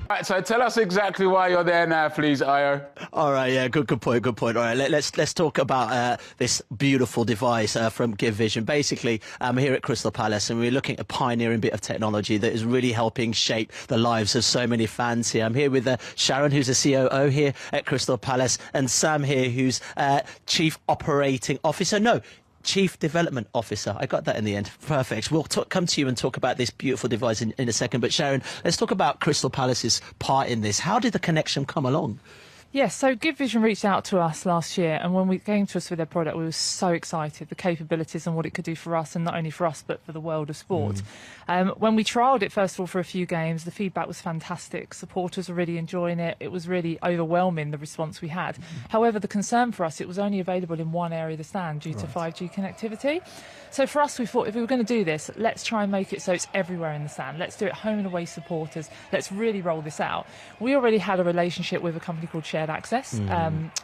Right, so tell us exactly why you're there now, please, Io. All right, yeah, good point. All right, let's talk about this beautiful device from GiveVision. Basically, I'm here at Crystal Palace, and we're looking at a pioneering bit of technology that is really helping shape the lives of so many fans here. I'm here with Sharon, who's a COO here at Crystal Palace, and Sam here, who's Chief Operating Officer. No, Chief Development Officer. I got that in the end. Perfect. We'll come to you and talk about this beautiful device in a second. But Sharon, let's talk about Crystal Palace's part in this. How did the connection come along? Yes, so GiveVision reached out to us last year, and when we came to us with their product, we were so excited, the capabilities and what it could do for us, and not only for us, but for the world of sport. When we trialled it, first of all, for a few games, the feedback was fantastic. Supporters were really enjoying it. It was really overwhelming, the response we had. However, the concern for us, it was only available in one area of the stand due to 5G connectivity. So for us, we thought if we were going to do this, let's try and make it so it's everywhere in the stand. Let's do it home and away supporters. Let's really roll this out. We already had a relationship with a company called Shared Access,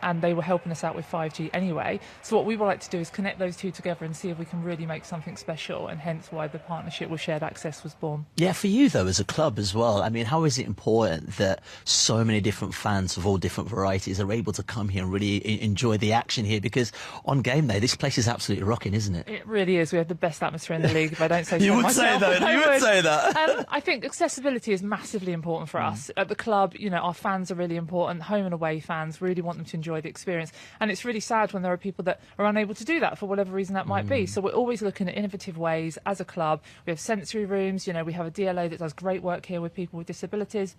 and they were helping us out with 5G anyway. So what we would like to do is connect those two together and see if we can really make something special, and hence why the partnership with Shared Access was born. Yeah, for you, though, as a club as well, I mean, how is it important that so many different fans of all different varieties are able to come here and really enjoy the action here? Because on game day, this place is absolutely rocking, isn't it? It really is. We have the best atmosphere in the league, if I don't say so You would myself. say that. You would say that. I think accessibility is massively important for us. At the club, you know, our fans are really important. Home and away fans really want them to enjoy the experience. And it's really sad when there are people that are unable to do that for whatever reason that might be. So we're always looking at innovative ways as a club. We have sensory rooms. You know, we have a DLO that does great work here with people with disabilities.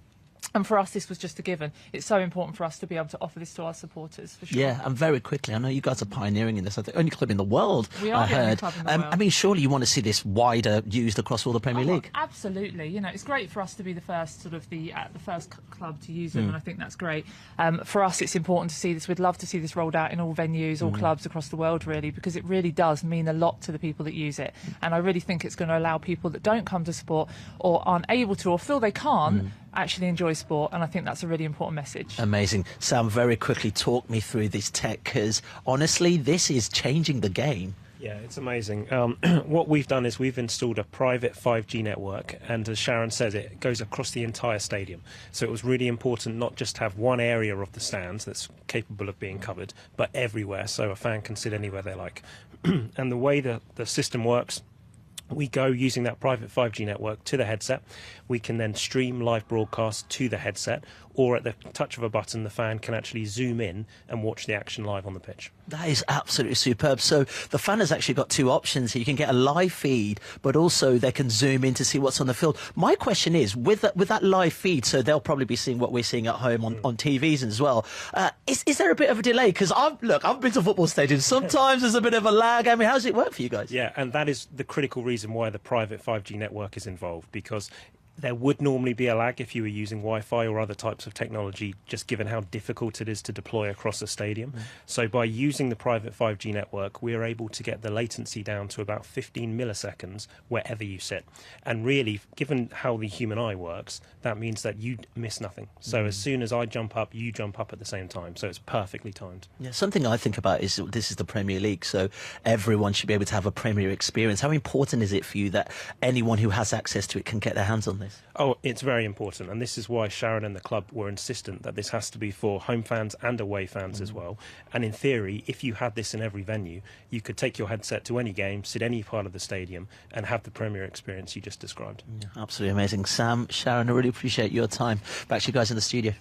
And for us, this was just a given. It's so important for us to be able to offer this to our supporters, for sure. Yeah, and very quickly, I know you guys are pioneering in this. I think only club in the world, we are I heard. only club in the world. I mean, surely you want to see this wider used across all the Premier League? Absolutely. You know, it's great for us to be the first the first club to use it, and I think that's great. For us, it's important to see this. We'd love to see this rolled out in all venues, all clubs across the world, really, because it really does mean a lot to the people that use it. And I really think it's going to allow people that don't come to sport or aren't able to or feel they can't actually enjoy sport, and I think that's a really important message. Amazing. Sam, very quickly talk me through this tech, because honestly, this is changing the game. Yeah, it's amazing. What we've done is we've installed a private 5G network, and as Sharon says, it goes across the entire stadium. So it was really important not just to have one area of the stands that's capable of being covered, but everywhere, so a fan can sit anywhere they like. And the way the system works, we go using that private 5G network to the headset. We can then stream live broadcast to the headset, or at the touch of a button, the fan can actually zoom in and watch the action live on the pitch. That is absolutely superb. So the fan has actually got two options here. You can get a live feed, but also they can zoom in to see what's on the field. My question is, with that live feed, so they'll probably be seeing what we're seeing at home on TVs as well. Is there a bit of a delay? Because I've been to football stadiums. Sometimes there's a bit of a lag. I mean, how does it work for you guys? Yeah, and that is the critical reason why the private 5G network is involved, because there would normally be a lag if you were using Wi-Fi or other types of technology, just given how difficult it is to deploy across a stadium. So by using the private 5G network, we are able to get the latency down to about 15 milliseconds wherever you sit. And really, given how the human eye works, that means that you miss nothing. So as soon as I jump up, you jump up at the same time. So it's perfectly timed. Yeah, something I think about is this is the Premier League, so everyone should be able to have a Premier experience. How important is it for you that anyone who has access to it can get their hands on this? Oh, it's very important, and this is why Sharon and the club were insistent that this has to be for home fans and away fans as well. And in theory, if you had this in every venue, you could take your headset to any game, sit any part of the stadium, and have the Premier experience you just described. Yeah, absolutely amazing. Sam, Sharon, I really appreciate your time. Back to you guys in the studio.